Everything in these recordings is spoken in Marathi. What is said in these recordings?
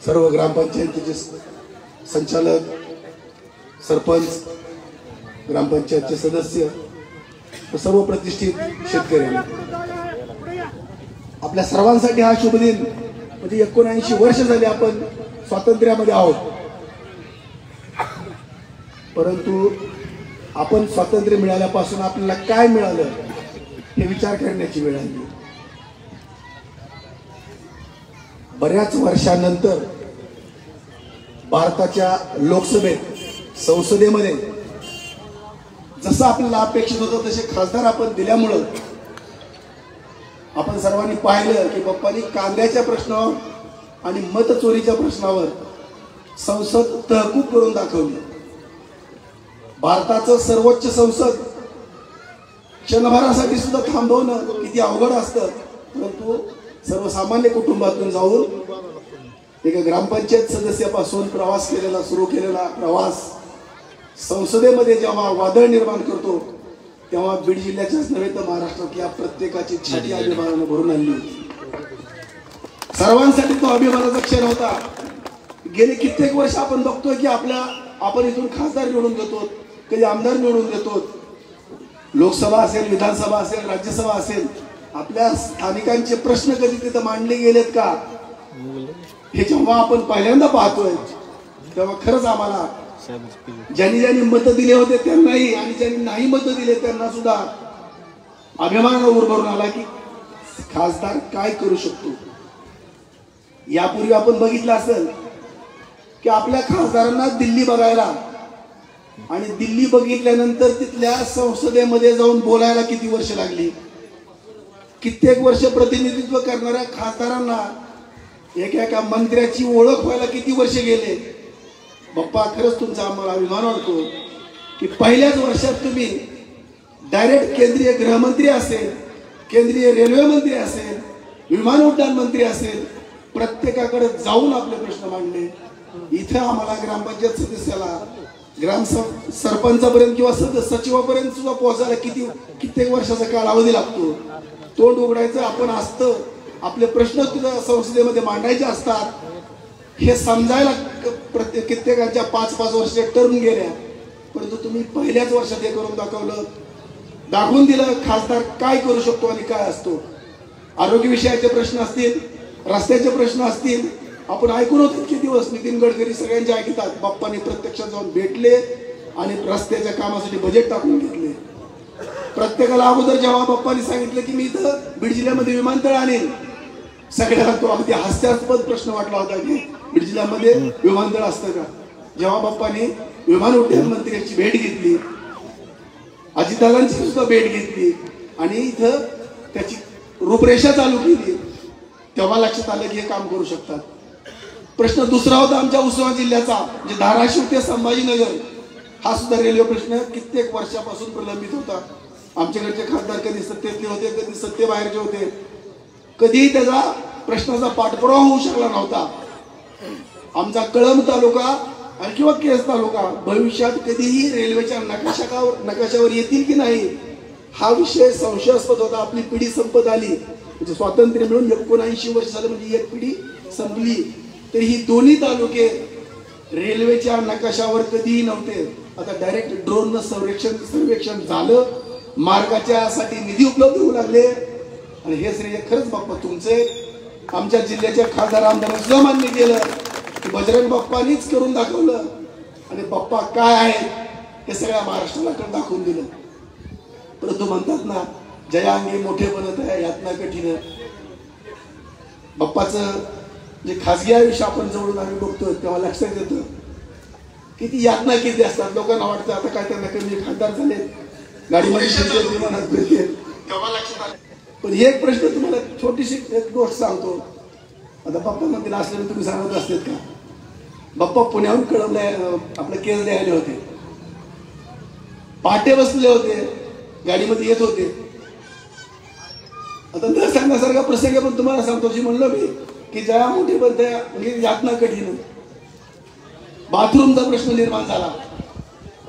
सर्व ग्रामपंचायतीचे संचालक, सरपंच, ग्रामपंचायतचे सदस्य, सर्व प्रतिष्ठित शेतकरी, आपल्या सर्वांसाठी हा शुभ दिन. म्हणजे 79 वर्ष झाली आपण स्वातंत्र्यामध्ये आहोत, परंतु आपण स्वातंत्र्य मिळाल्यापासून आपल्याला काय मिळालं हे विचार करण्याची वेळ आली. बऱ्याच वर्षानंतर भारताच्या लोकसभेत, संसदेमध्ये जसं आपल्याला अपेक्षित होतं तसे खासदार आपण दिल्यामुळं आपण सर्वांनी पाहिलं की बाप्पांनी कांद्याच्या प्रश्नावर आणि मतचोरीच्या प्रश्नावर संसद तहकूब करून दाखवली. भारताचं सर्वोच्च संसद क्षणभरासाठी सुद्धा थांबवणं किती अवघड असतं, परंतु सर्वसामान्य कुटुंबातून जाऊन एका ग्रामपंचायत सदस्यापासून प्रवास केलेला, सुरू केलेला प्रवास संसदेमध्ये जेव्हा वादळ निर्माण करतो तेव्हा बीड जिल्ह्याच्याच नव्हे तर महाराष्ट्रातल्या प्रत्येकाची छाती अभिमानाने भरून आणली होती. सर्वांसाठी तो अभिमानाचा क्षण होता. गेले कित्येक वर्ष आपण बघतोय की आपण इथून खासदार निवडून देतो, कधी आमदार निवडून देतो, लोकसभा असेल, विधानसभा असेल, राज्यसभा असेल, आपल्या स्थानिकांचे प्रश्न कधी तिथं मांडले गेलेत का हे जेव्हा आपण पहिल्यांदा पाहतोय तेव्हा खरंच आम्हाला ज्यांनी मतं दिले होते त्यांनाही आणि ज्यांनी नाही मतं दिले त्यांना सुद्धा अभिमानाने उर भरून आला की खासदार काय करू शकतो. यापूर्वी आपण बघितलं असेल की आपल्या खासदारांना दिल्ली बघायला आणि दिल्ली बघितल्यानंतर तिथल्या संसदेमध्ये जाऊन बोलायला किती वर्ष लागली. कित्येक वर्ष प्रतिनिधित्व करणाऱ्या खासदारांना एका मंत्र्याची ओळख व्हायला किती वर्ष गेले. बाप्पा खरंच तुमचा आम्हाला अभिमान वाटतो की पहिल्याच वर्षात तुम्ही डायरेक्ट केंद्रीय गृहमंत्री असेल, केंद्रीय रेल्वे मंत्री असेल, विमान उड्डाण मंत्री असेल, प्रत्येकाकडे जाऊन आपले प्रश्न मांडले. इथं आम्हाला ग्रामपंचायत सदस्याला, ग्राम सरपंचापर्यंत किंवा सचिवापर्यंत सुद्धा पोहोचायला कित्येक वर्षाचा कालावधी लागतो. तोंड उघडायचं आपण असतं, आपले प्रश्न तुझ्या संसदेमध्ये मांडायचे असतात, हे समजायला कित्येकांच्या 5-5 वर्ष टर्म गेल्या. परंतु तुम्ही पहिल्याच वर्षात हे करून दाखवून दिलं खासदार काय करू शकतो आणि काय असतो. आरोग्य विषयाचे प्रश्न असतील, रस्त्याचे प्रश्न असतील, आपण ऐकून होतो इतके दिवस नितीन गडकरी सगळ्यांचे ऐकतात. बाप्पांनी प्रत्यक्षात जाऊन भेटले आणि रस्त्याच्या कामासाठी बजेट टाकून घेतले. प्रत्येकाला अगोदर जेव्हा बाप्पांनी सांगितलं की मी इथं बीड जिल्ह्यामध्ये विमानतळ आणेल, सगळ्याला तो अगदी हास्यास्पद प्रश्न वाटला होता की बीड जिल्ह्यामध्ये विमानतळ असतं का. जेव्हा बाप्पांनी विमान उड्डाण मंत्र्यांची भेट घेतली, अजितदादांची सुद्धा भेट घेतली आणि इथं त्याची रूपरेषा चालू केली, तेव्हा लक्षात आलं की हे काम करू शकतात. प्रश्न दुसरा होता आमच्या उस्मानाबाद जिल्ह्याचा, म्हणजे धाराशिव ते संभाजीनगर, हा सुद्धा रेल्वे प्रश्न कित्येक वर्षापासून प्रलंबित होता. आमच्याकडचे खासदार कधी सत्तेतले होते, कधी सत्तेबाहेरचे होते, कधीही त्याचा प्रश्नाचा पाठपुरावा होऊ शकला नव्हता. आमचा कळंब तालुका आणि किंवा केज तालुका भविष्यात कधीही रेल्वेच्या नकाशावर येतील की नाही हा विषय संशयास्पद होता. आपली पिढी संपत आली, म्हणजे स्वातंत्र्य मिळून 79 वर्ष झालं, म्हणजे एक पिढी संपली, तरी ही दोन्ही तालुके रेल्वेच्या नकाशावर कधीही नव्हते. आता डायरेक्ट ड्रोननं सर्वेक्षण झालं, मार्गाच्या साठी निधी उपलब्ध होऊ लागले आणि हे श्रेय खरंच बाप्पा तुमचे. आमच्या जिल्ह्याच्या खासदार आमदारांनी सुद्धा मान्य केलं की बजरंग बाप्पानीच करून दाखवलं आणि बाप्पा काय आहे हे सगळ्या महाराष्ट्राला दाखवून दिलं. परंतु म्हणतात ना, जयांगी मोठे बनत आहे यातना कठीण. बाप्पाचं जे खासगी आयुष्य आपण जवळून आम्ही बघतोय तेव्हा लक्षात येतं किती यातना किती असतात. लोकांना वाटतं आता काय त्यांना कमी खासदार झाले, गाडीमध्ये शिरते, विमानात फिरते, तेव्हा लक्षात आलं. पण एक प्रश्न तुम्हाला छोटीशी एक गोष्ट सांगतो. आता बाप्पा मध्ये असल्याने तुम्ही सांगत असतात का, बाप्पा पुण्याहून कळवले आपल्या केसला आले होते, पहाटे बसले होते, गाडीमध्ये येत होते. आता न सांगण्यासारखा प्रसंग आहे, पण तुम्हाला सांगतो जी म्हणलो मी की जया मोठी बनते म्हणजे यातना कठीण. बाथरूमचा प्रश्न निर्माण झाला,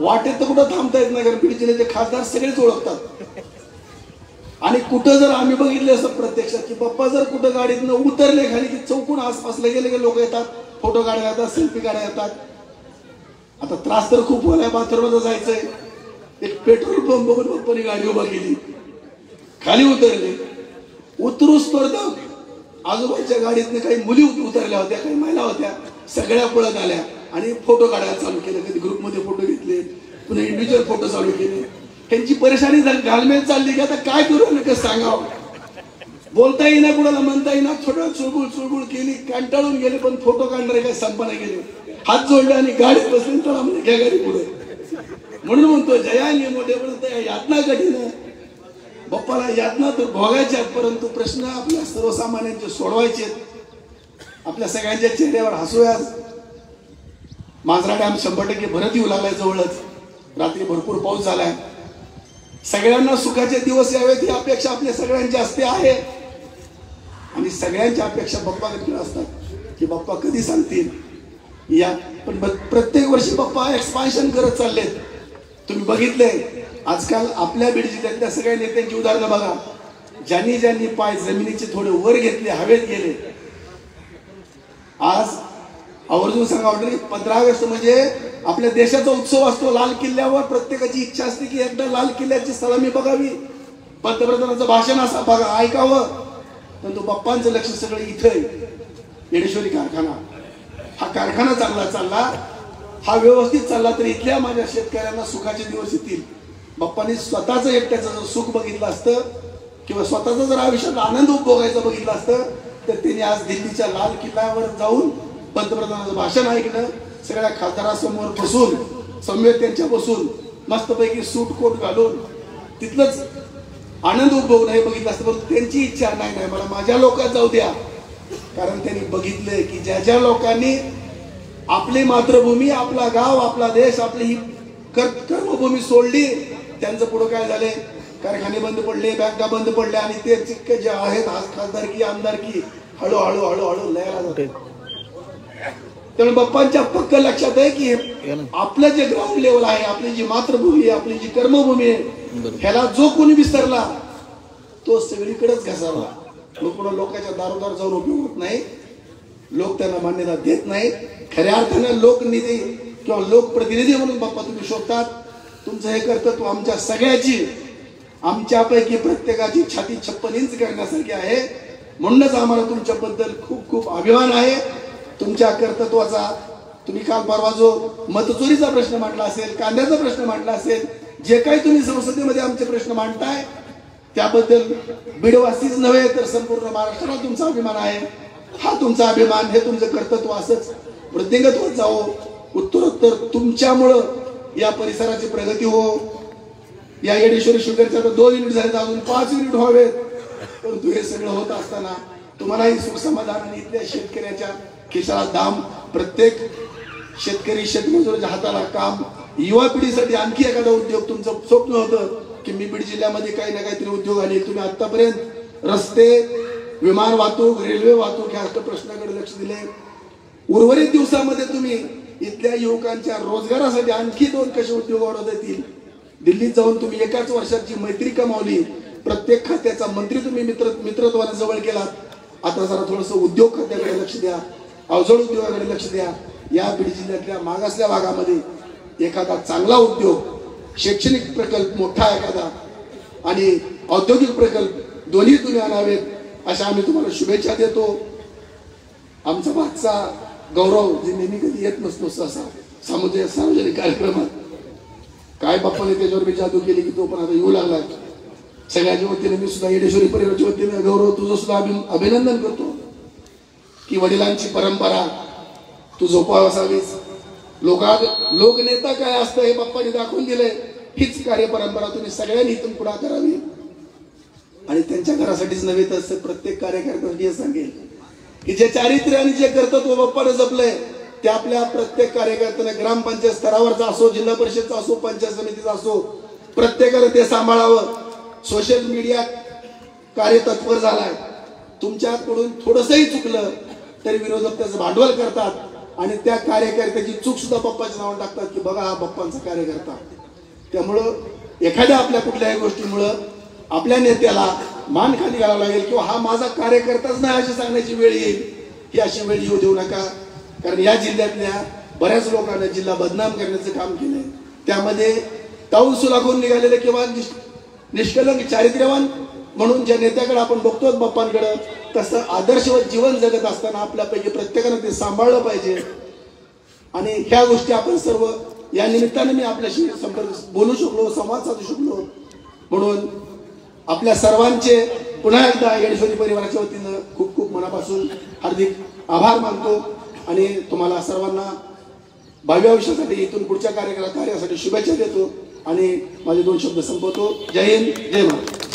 वाटेत तर कुठं थांबता येत नाही, कारण बीड जिल्ह्याचे खासदार सगळेच ओळखतात. आणि कुठं जर आम्ही बघितले असं प्रत्यक्षात की बाप्पा जर कुठं गाडीतनं उतरले खाली की चौकून आसपासला गेले की लोक येतात, फोटो काढायला येतात, सेल्फी काढायला येतात. आता त्रास तर खूप होलाय, बाथरूमला जायचंय, एक पेट्रोल पंप बघून बाप्पाने गाडी उभा केली, खाली उतरले. उतरूच तर आजूबाजूच्या गाडीतनं काही मुली उतरल्या होत्या, काही महिला होत्या, सगळ्या पळत आल्या आणि फोटो काढायला चालू केलं. कधी ग्रुपमध्ये फोटो घेतले, पुन्हा इंडिव्हिज्युअल फोटो चालू केले. त्यांची परेशानी घालमेल चालली की आता काय करू नका सांगावं, बोलता येईना, कुणाला म्हणता येईना, थोडं चुळबुळ केली, कंटाळून गेले. पण फोटो काढणारे काही संपाने गेले, हात जोडले आणि गाडीत बसले. तर आम्हाला घ्या गाडी पुढे. म्हणून म्हणतो जयानी मोठेपर्यंत यातना कठीण आहे. बाप्पाला यातना तर भोगायच्या, परंतु प्रश्न आपल्या सर्वसामान्यांचे सोडवायचे. आपल्या सगळ्यांच्या चेहऱ्यावर हसूया. मांजरा डॅम 100% भरत येऊ लागलाय जवळच. रात्री भरपूर पाऊस झालाय. सगळ्यांना सुखाचे दिवस यावेत ही अपेक्षा आपल्या सगळ्यांची असते आहे. आणि सगळ्यांच्या अपेक्षा बाप्पाकडे असतात की बाप्पा कधी सांगतील या. पण प्रत्येक वर्षी बाप्पा एक्सपान्शन करत चाललेत. तुम्ही बघितलंय आजकाल आपल्या बीड जिल्ह्यातल्या सगळ्या नेत्यांची उदाहरणं बघा. ज्यांनी ज्यांनी पाय जमिनीचे थोडे वर घेतले, हवेत गेले. आज आवर्जून सांगा, 15 ऑगस्ट म्हणजे आपल्या देशाचा उत्सव असतो. लाल किल्ल्यावर प्रत्येकाची इच्छा असते की एकदा लाल किल्ल्याची सलामी बघावी, पंतप्रधानाचं भाषण असं बघा ऐकावं. पण तो बाप्पांचं लक्ष सगळं इथं येडेश्वरी कारखाना. हा कारखाना चांगला चालला, हा व्यवस्थित चालला तर इथल्या माझ्या शेतकऱ्यांना सुखाचे दिवस येतील. बाप्पांनी स्वतःच एकट्याचं जर सुख बघितलं असतं किंवा स्वतःचा जर आयुष्यात आनंद उपभोगायचा बघितला असतं तर त्यांनी आज दिल्लीच्या लाल किल्ल्यावर जाऊन पंतप्रधानाचं भाषण ऐकणं, सगळ्या खासदारांसमोर बसून, समवेत त्यांच्या बसून मस्तपैकी सूट कोट घालून तिथलंच आनंद उपभोगणं हे बघितलं असतं. पण त्यांची इच्छा नाही, मला माझ्या लोकात जाऊ द्या. कारण त्यांनी बघितलंय की ज्या ज्या लोकांनी आपली मातृभूमी, आपला गाव, आपला देश, आपली ही कर्मभूमी सोडली, त्यांचं पुढे काय झाले, कारखाने बंद पडले, बँका बंद पडल्या आणि ते जितके जे आहेत खासदारकी आमदारकी हळूहळू हळूहळू लयाला जाते. त्यामुळे बाप्पांच्या पक्क लक्षात आहे की आपलं जे ग्राउंड लेवल आहे, आपली जी मातृभूमी आहे, आपली जी कर्मभूमी आहे, ह्याला जो कोणी विसरला तो सगळीकडेच घसरला. लोकांच्या दारोदार जाऊन उपयोग होत नाही, लोक त्यांना मान्यता देत नाही. खऱ्या अर्थाने लोकनिधी किंवा लोकप्रतिनिधी म्हणून बाप्पा तुम्ही शोधतात. तुमचं हे कर्तव्य आमच्या सगळ्याची, आमच्यापैकी प्रत्येकाची छाती 56 इंच करण्यासारखी आहे. म्हणूनच आम्हाला तुमच्याबद्दल खूप खूप अभिमान आहे. तुमच्या कर्तृत्वाचा. तुम्ही काल परवा जो मतचोरीचा प्रश्न मांडला असेल, कांद्याचा प्रश्न मांडला असेल, जे काही तुम्ही संसदेमध्ये आमचे प्रश्न मांडताय त्याबद्दल बीडवासीच नव्हे तर संपूर्ण महाराष्ट्राला तुमचा अभिमान आहे. हा तुमचा अभिमान, हे तुमचं कर्तृत्व असंच वृद्धिंगत होत जावो. उत्तरोत्तर तुमच्यामुळं या परिसराची प्रगती हो. या येडेश्वरी शुगरच्या 2 युनिट झाले, अजून 5 युनिट व्हावेत. परंतु हे सगळं होत असताना तुम्हालाही सुख समाधान आणि इथल्या शेतकऱ्याच्या खिशाला दाम, प्रत्येक शेतकरी शेतमजुराच्या हाताला काम, युवा पिढीसाठी आणखी एखादा उद्योग. तुमचं स्वप्न होतं की मी बीड जिल्ह्यामध्ये काही ना काहीतरी उद्योग आले. तुम्ही आतापर्यंत रस्ते, विमान वाहतूक, रेल्वे वाहतूक ह्या प्रश्नाकडे लक्ष दिले. उर्वरित दिवसामध्ये तुम्ही इथल्या युवकांच्या रोजगारासाठी आणखी 2 कसे उद्योग वाढवता येतील. दिल्लीत जाऊन तुम्ही एकाच वर्षाची मैत्री कमावली. प्रत्येक खात्याचा मंत्री तुम्ही मित्रत्वाने जवळ केलात. आता जरा थोडस उद्योग खात्याकडे लक्ष द्या, अवजड उद्योगाकडे लक्ष द्या. या बीड जिल्ह्यातल्या मागासल्या भागामध्ये एखादा चांगला उद्योग, शैक्षणिक प्रकल्प मोठा एखादा आणि औद्योगिक प्रकल्प दोन्ही तुम्ही आणावेत अशा आम्ही तुम्हाला शुभेच्छा देतो. आमचा मागचा गौरव जे नेहमी कधी येत नसतो सहसा सार्वजनिक कार्यक्रमात, काय बाप्पाने त्याच्यावर मी जादू केली की तो पण आता येऊ लागलाय. सगळ्यांच्या वतीने मी सुद्धा येडेश्वरी परिवाराच्या वतीने गौरव तुझं सुद्धा अभिनंदन करतो की वडिलांची परंपरा तू जोपासावीस. लोकनेता काय असतं हे बाप्पाने दाखवून दिलंय. हीच कार्यपरंपरा तुम्ही सगळ्यांनी इथून पुढे करावी. आणि त्यांच्या घरासाठीच नव्हे तर प्रत्येक कार्यकर्त्यासाठी हे सांगेल की जे चारित्र्य आणि जे कर्तृत्व बाप्पाने जपलंय ते आपल्या प्रत्येक कार्यकर्त्याने ग्रामपंचायत स्तरावरचा असो, जिल्हा परिषदचा असो, पंचायत समितीचा असो, प्रत्येकाने ते सांभाळावं. सोशल मीडिया कार्य तत्पर झालाय. तुमच्याकडून थोडंसंही चुकलं तरी विरोधक त्याचं भांडवल करतात आणि त्या कार्यकर्त्याची चूक सुद्धा बाप्पाच्या नावाने टाकतात की बघा हा बाप्पांचा कार्यकर्ता. त्यामुळं एखाद्या आपल्या कुठल्याही गोष्टीमुळं आपल्या नेत्याला मान खाली घालावं लागेल किंवा हा माझा कार्यकर्ताच नाही अशी सांगण्याची वेळ येईल. ही अशी वेळ येऊ देऊ नका. कारण या जिल्ह्यातल्या बऱ्याच लोकांना जिल्हा बदनाम करण्याचं काम केलंय. त्यामध्ये ताऊन सुलाखून निघालेले किंवा निष्कलंक चारित्र्यवान म्हणून ज्या नेत्याकडे आपण बघतोच बाप्पांकडे, तसं आदर्शवत जीवन जगत असताना आपल्यापैकी प्रत्येकानं ते सांभाळलं पाहिजे. आणि ह्या गोष्टी आपण सर्व या निमित्ताने मी आपल्याशी बोलू शकलो, संवाद साधू शकलो. म्हणून आपल्या सर्वांचे पुन्हा एकदा येडेश्वरी परिवाराच्या वतीनं खूप खूप मनापासून हार्दिक आभार मानतो आणि तुम्हाला सर्वांना भावी आयुष्यासाठी इथून पुढच्या कार्यासाठी शुभेच्छा देतो आणि माझे 2 शब्द संपवतो. जय हिंद, जय महाराष्ट्र.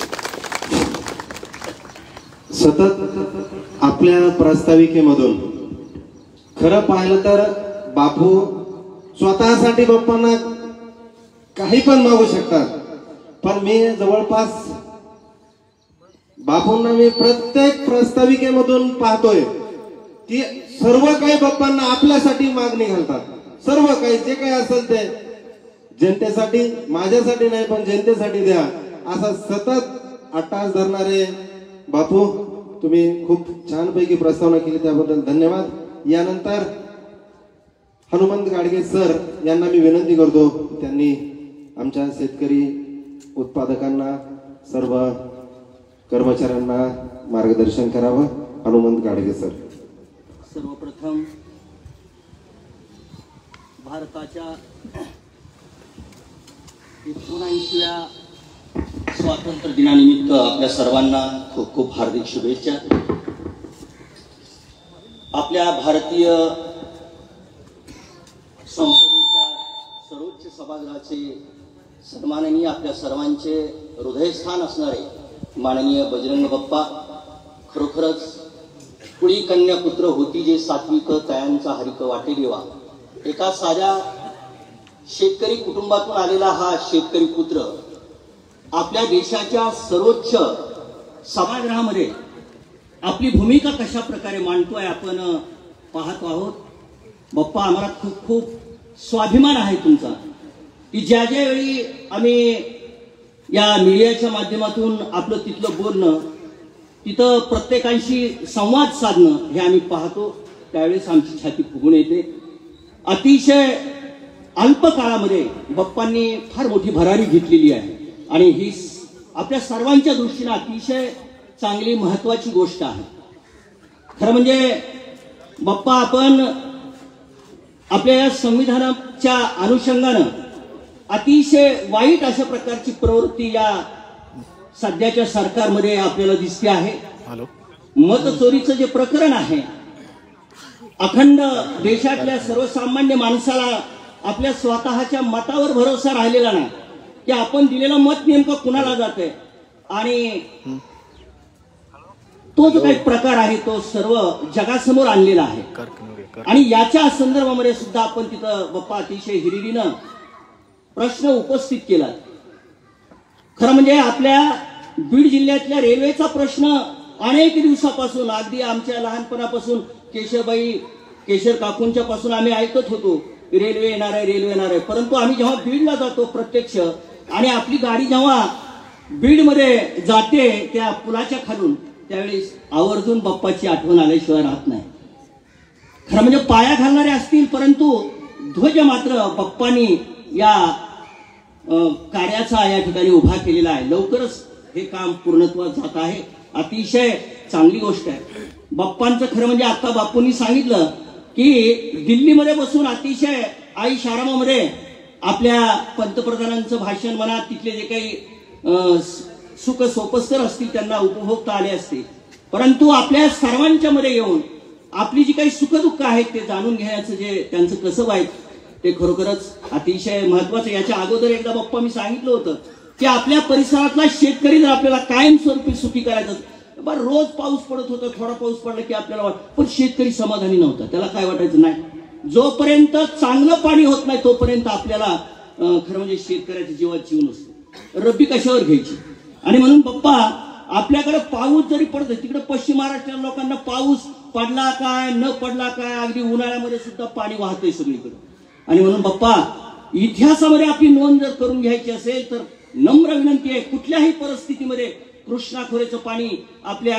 सतत आपल्या प्रास्ताविकेमधून खरं पाहिलं तर बापू स्वतःसाठी बाप्पांना काही पण मागू शकतात, पण मी जवळपास बापूंना मी प्रत्येक प्रास्ताविकेमधून पाहतोय की सर्व काही बाप्पांना आपल्यासाठी मागणी घालतात. सर्व काही जे काही असेल ते जनतेसाठी, माझ्यासाठी नाही पण जनतेसाठी द्या, असा सतत अट्टास धरणारे बापू, तुम्ही खूप छानपैकी प्रस्तावना केली त्याबद्दल धन्यवाद. यानंतर हनुमंत गाडगे सर यांना मी विनंती करतो, त्यांनी आमच्या शेतकरी उत्पादकांना, सर्व कर्मचाऱ्यांना मार्गदर्शन करावं. हनुमंत गाडगे सर. सर्वप्रथम भारताच्या 79व्या स्वातंत्र्य दिनानिमित्त आपल्या सर्वांना खूप खूप हार्दिक शुभेच्छा. आपल्या भारतीय संसदेच्या सर्वोच्च सभागृहाचे सन्माननीय आपल्या सर्वांचे हृदयस्थान असणारे माननीय बजरंग बाप्पा, खरोखरच कुळी कन्या पुत्र होती जे सात्विक तयांचा हरिक वाटे देवा. एका साध्या शेतकरी कुटुंबातून आलेला हा शेतकरी पुत्र आपल्या देशाच्या सर्वोच्च सभागृहामध्ये आपली भूमिका कशा प्रकारे मांडतोय आपण पाहतो आहोत. बाप्पा, आम्हाला खूप खूप स्वाभिमान आहे तुमचा की ज्या ज्या वेळी आम्ही या मीडियाच्या माध्यमातून आपलं तिथलं बोलणं, तिथं प्रत्येकांशी संवाद साधणं हे आम्ही पाहतो, त्यावेळेस आमची छाती फुगून येते. अतिशय अल्प काळामध्ये बाप्पांनी फार मोठी भरारी घेतलेली आहे आणि ही आपल्या सर्वांच्या दृष्टीने अतिशय चांगली महत्वाची गोष्ट आहे. खरं म्हणजे बाप्पा, आपण आपल्या या संविधानाच्या अनुषंगानं अतिशय वाईट अशा प्रकारची प्रवृत्ती या सध्याच्या सरकारमध्ये आपल्याला दिसते आहे. मतचोरीचं जे प्रकरण आहे, अखंड देशातल्या सर्वसामान्य माणसाला आपल्या स्वतःच्या मतावर भरोसा राहिलेला नाही की आपण दिलेलं मत नेमकं कुणाला जातंय, आणि तो जो काही प्रकार आहे तो सर्व जगासमोर आणलेला आहे. आणि याच्या संदर्भामध्ये सुद्धा आपण तिथं बाप्पा अतिशय हिरिरीनं प्रश्न उपस्थित केला. खरं म्हणजे आपल्या बीड जिल्ह्यातल्या रेल्वेचा प्रश्न अनेक दिवसापासून, अगदी आमच्या लहानपणापासून केशर काकूंच्या पासून आम्ही ऐकत होतो रेल्वे येणार आहे, रेल्वे येणार आहे. परंतु आम्ही जेव्हा बीडला जातो प्रत्यक्ष आणि आपली गाडी जेव्हा बीडमध्ये जाते त्या पुलाच्या खालून, त्यावेळेस आवर्जून बाप्पाची आठवण आल्याशिवाय राहत नाही. खरं म्हणजे पाया घालणारे असतील, परंतु ध्वज मात्र बाप्पांनी या कार्याचा या ठिकाणी उभा केलेला आहे. लवकरच हे काम पूर्णत्वास जात आहे. अतिशय चांगली गोष्ट आहे. बाप्पांचं खरं म्हणजे आता बापूंनी सांगितलं की दिल्लीमध्ये बसून अतिशय आईश आरामामध्ये आपल्या पंतप्रधानांचं भाषण म्हणा, तिथले जे काही सुख सोपस्कर असतील त्यांना उपभोगता आले असते, परंतु आपल्या सर्वांच्या मध्ये येऊन आपली जी काही सुखदुःख आहेत ते जाणून घेण्याचं जे त्यांचं कसब आहे ते खरोखरच अतिशय महत्वाचं. याच्या अगोदर एकदा बाप्पा मी सांगितलं होतं की आपल्या परिसरातला शेतकरी जर आपल्याला कायमस्वरूपी सुखी करायचं, बरं रोज पाऊस पडत होता, थोडा पाऊस पडला की आपल्याला पण शेतकरी समाधानी नव्हता, त्याला काय वाटायचं नाही. जोपर्यंत चांगलं पाणी होत नाही तोपर्यंत आपल्याला खरं म्हणजे शेतकऱ्याच्या जीवात जीव नसतो. रब्बी कशावर घ्यायची. आणि म्हणून बाप्पा, आपल्याकडे पाऊस जरी पडत, तिकडे पश्चिम महाराष्ट्रात लोकांना पाऊस पडला काय न पडला काय, अगदी उन्हाळ्यामध्ये सुद्धा पाणी वाहतंय सगळीकडे. आणि म्हणून बाप्पा, इतिहासामध्ये आपली नोंद जर करून घ्यायची असेल तर नम्र विनंती आहे, कुठल्याही परिस्थितीमध्ये कृष्णा खोऱ्याचं पाणी आपल्या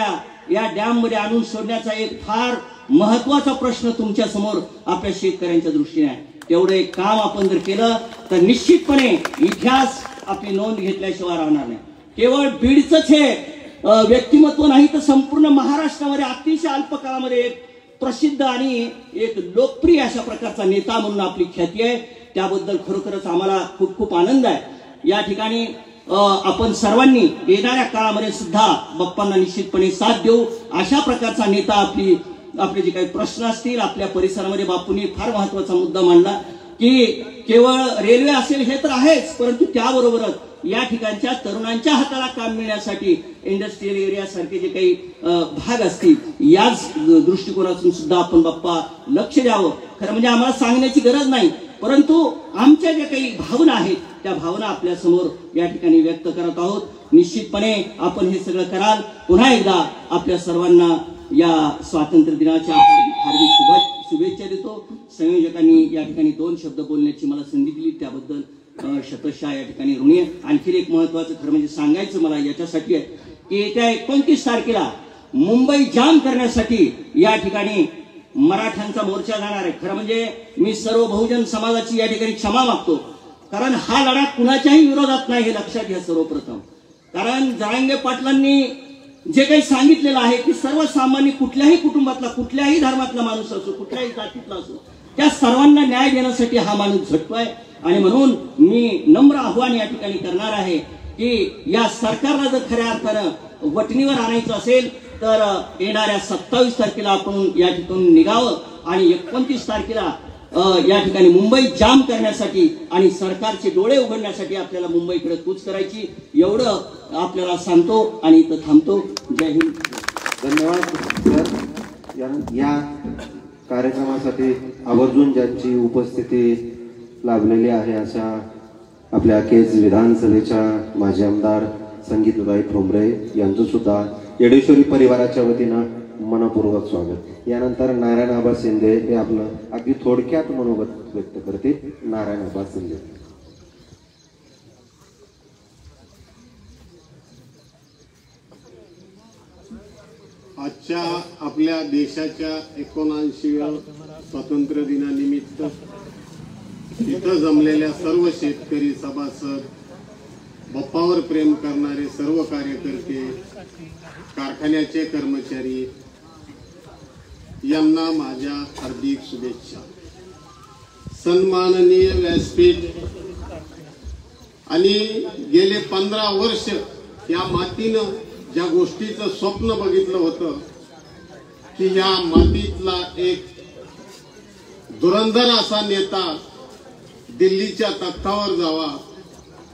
या डॅम मध्ये आणून सोडण्याचा एक फार महत्वाचा प्रश्न तुमच्या समोर आपल्या शेतकऱ्यांच्या दृष्टीने आहे. तेवढं एक काम आपण जर केलं तर निश्चितपणे इतिहास आपली नोंद घेतल्याशिवाय राहणार नाही. केवळ बीडचंच हे व्यक्तिमत्व नाही तर संपूर्ण महाराष्ट्रामध्ये अतिशय अल्प काळामध्ये एक प्रसिद्ध आणि एक लोकप्रिय अशा प्रकारचा नेता म्हणून आपली ख्याती आहे. त्याबद्दल खरोखरच आम्हाला खूप खूप आनंद आहे. या ठिकाणी आपण सर्वांनी येणाऱ्या काळामध्ये सुद्धा बाप्पांना निश्चितपणे साथ देऊ. अशा प्रकारचा नेता आपले जे काही प्रश्न असतील आपल्या परिसरामध्ये, बापूंनी फार महत्वाचा मुद्दा मांडला की केवळ रेल्वे असेल हे तर आहेच, परंतु त्याबरोबरच या ठिकाणच्या तरुणांच्या हाताला काम मिळण्यासाठी इंडस्ट्रियल एरिया सारखे जे काही भाग असतील याच दृष्टिकोनातून सुद्धा आपण बाप्पा लक्ष द्यावं. खरं म्हणजे आम्हाला सांगण्याची गरज नाही, परंतु आमच्या ज्या काही भावना आहेत त्या भावना आपल्या समोर या ठिकाणी व्यक्त करत आहोत. निश्चितपणे आपण हे सगळं कराल. पुन्हा एकदा आपल्या सर्वांना या स्वातंत्र्य दिनाच्या हार्दिक शुभेच्छा देतो. संयोजकांनी या ठिकाणी 2 शब्द बोलण्याची मला संधी दिली त्याबद्दल शतशः या ठिकाणी ऋणी आहे. आणखी एक महत्वाचं खरं म्हणजे सांगायचं मला याच्यासाठी आहे की येत्या 29 तारखेला मुंबई जाम करण्यासाठी या ठिकाणी मराठ्यांचा मोर्चा जाणार आहे. खरं म्हणजे मी सर्व बहुजन समाजाची या ठिकाणी क्षमा मागतो, कारण हा लढा कुणाच्याही विरोधात नाही हे लक्षात घ्या सर्वप्रथम. कारण जरांगे पाटलांनी जे काही सांगितलेलं आहे की सर्वसामान्य कुठल्याही कुटुंबातला कुठल्याही धर्मातला माणूस असो कुठल्याही जातीतला असो त्या सर्वांना न्याय देण्यासाठी हा माणूस झटतोय. आणि म्हणून मी नम्र आव्हान या ठिकाणी करणार आहे की या सरकारला जर खऱ्या अर्थानं वटणीवर आणायचं असेल तर येणाऱ्या 27 तारखेला आपण या ठिकाणी निघावं आणि 29 तारखेला या ठिकाणी मुंबई जाम करण्यासाठी आणि सरकारचे डोळे उघडण्यासाठी आपल्याला मुंबईकडे कूच करायची. एवढं आपल्याला सांगतो आणि इथं थांबतो. जय हिंद. धन्यवाद सर. या कार्यक्रमासाठी आवर्जून ज्यांची उपस्थिती लाभलेली आहे अशा आपल्या केज विधानसभेच्या माजी आमदार संगीताताई ठोंबरे यांचं सुद्धा येडेश्वरी परिवाराच्या वतीनं मनपूर्वक स्वागत. यानंतर नारायण आबा शिंदे हे आपलं अगदी थोडक्यात मनोगत व्यक्त करतील. नारायण आबा शिंदे. आजच्या आपल्या देशाच्या 79व्या स्वातंत्र्य दिनानिमित्त इथं जमलेल्या सर्व शेतकरी सभासद, बाप्पावर प्रेम करणारे सर्व कार्यकर्ते, कारखान्याचे कर्मचारी यांना माझ्या हार्दिक शुभेच्छा. सन्माननीय व्यासपीठ आणि गेले 15 वर्ष या मातीनं ज्या गोष्टीचं स्वप्न बघितलं होतं की या मातीतला एक धुरंधर असा नेता दिल्लीच्या तख्तावर जावा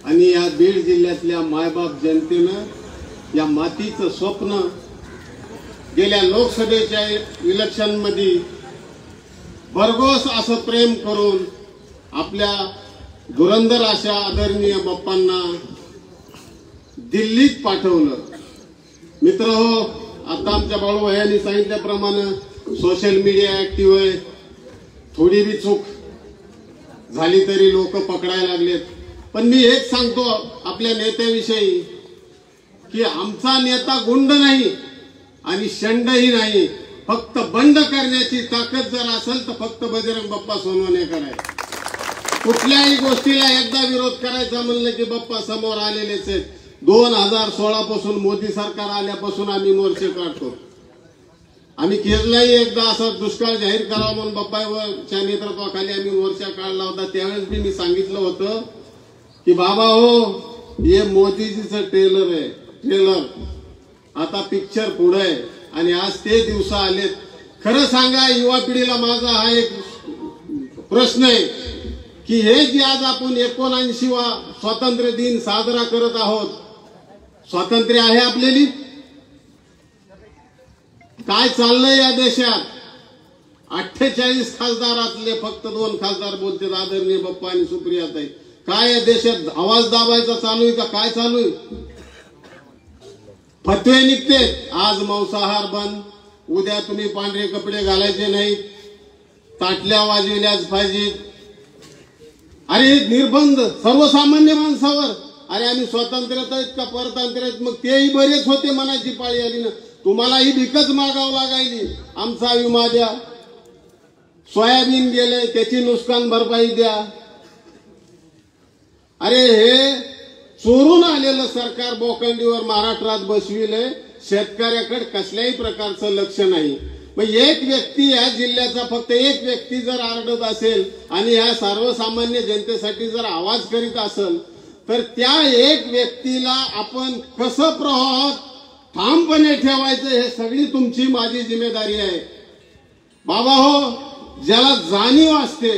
आणि या बीड जिल्ह्यातल्या मायबाप जनतेनं या मातीचं स्वप्न गेल्या लोकसभेच्या इलेक्शन मध्ये भरघोस असं प्रेम करून आपल्या धुरंधर अशा आदरणीय बाप्पांना दिल्लीत पाठवलं. मित्रहो, आता आमच्या बाळू भैयांनी सांगितल्याप्रमाणे सोशल मीडिया ऍक्टिव्ह आहे. थोडी बी चूक झाली तरी लोक पकडायला लागलेत. पण मी एक सांगतो आपल्या नेत्याविषयी की आमचा नेता गुंड नाही आणि शंडही नाही. फक्त बंड करण्याची ताकद जर असेल तर फक्त बजरंग बाप्पा सोनवणेकर आहे. कुठल्याही गोष्टीला एकदा विरोध करायचा म्हणलं की बाप्पा समोर आलेलेच आहेत. 2016 पासून मोदी सरकार आल्यापासून आम्ही मोर्चे काढतो. आम्ही केरळलाही एकदा असा दुष्काळ जाहीर करावा म्हणून बाप्पाच्या नेतृत्वाखाली आम्ही मोर्चा काढला होता. त्यावेळेस मी सांगितलं होतं की बाबा हो, हे मोदीजीचं ट्रेलर आहे, ट्रेलर. आता पिक्चर पुढे आहे आणि आज ते दिवस आलेत. खरं सांगा, युवा पिढीला माझा हा एक प्रश्न आहे की हे जे आज आपण 79वा स्वातंत्र्य दिन साजरा करत आहोत, स्वातंत्र्य आहे आपल्याली? काय चाललंय या देशात? 48 खासदारातले फक्त 2 खासदार बोलतात, आदरणीय बाप्पा आणि सुप्रियाताई. काय या देशात आवाज दाबायचा चालू आहे का? काय चालू आहे? फतवे निघते, आज मांसाहार बंद, उद्या तुम्ही पांढरे कपडे घालायचे नाहीत, ताटल्या वाजविल्याच पाहिजेत. अरे निर्बंध सर्वसामान्य माणसावर. अरे आम्ही स्वातंत्र्यात आहेत का परतंत्र्यात आहेत, मग तेही बरेच होते म्हणायची पाळी आली ना. तुम्हालाही भिकच मागावं लागायली, आमचा विमा द्या, सोयाबीन गेले त्याची नुकसान भरपाई द्या. अरे हे चोरून आलेलं सरकार बोकंडीवर महाराष्ट्रात बसविलंय, शेतकऱ्याकडे कसल्याही प्रकारचं लक्ष नाही. मग एक व्यक्ती या जिल्ह्याचा फक्त एक व्यक्ती जर आरडत असेल आणि या सर्वसामान्य जनतेसाठी जर आवाज करीत असेल तर त्या एक व्यक्तीला आपण कसं प्रवाहात ठामपणे ठेवायचं हे सगळी तुमची माझी जिम्मेदारी आहे. बाबा हो, ज्याला जाणीव असते,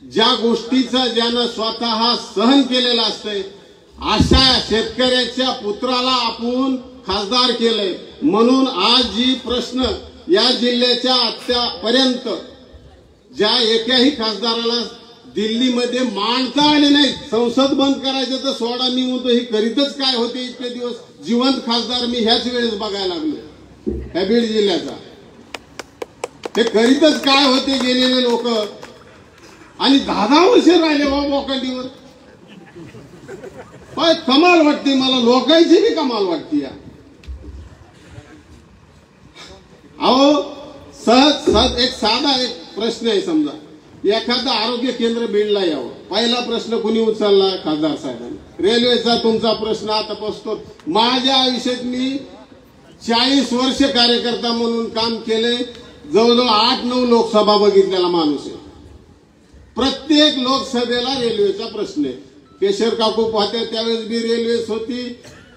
ज्या गोष्टीचा ज्यानं स्वतः सहन केलेला असतंय, अशा शेतकऱ्याच्या पुत्राला आपण खासदार केलंय. म्हणून आज जी प्रश्न या जिल्ह्याच्या आतापर्यंत ज्या एकाही खासदाराला दिल्लीमध्ये मांडता आले नाही, संसद बंद करायचं तर सोडा, मी म्हणतो ही करीतच काय होते इतके दिवस. जिवंत खासदार मी ह्याच वेळेस बघायला लागलो ह्या बीड जिल्ह्याचा. ते करीतच काय होते गेलेले लोक, आणि 10 वर्ष राहिले बाबा बोकांडीवर. काय कमाल वाटते मला, लोकांची बी कमाल वाटते. अहो सहज एक साधा एक प्रश्न आहे, समजा एखादं आरोग्य केंद्र बीडला यावं, पहिला प्रश्न कुणी उचलला? खासदार साहेबांनी. रेल्वेचा तुमचा प्रश्न आता पसतो. माझ्या आयुष्यात मी 40 वर्ष कार्यकर्ता म्हणून काम केले, जवळजवळ 8-9 लोकसभा बघितलेला माणूस आहे. प्रत्येक लोकसभेला रेल्वेचा प्रश्न आहे. केशर काकू पाहते त्यावेळेस बी रेल्वेच होती,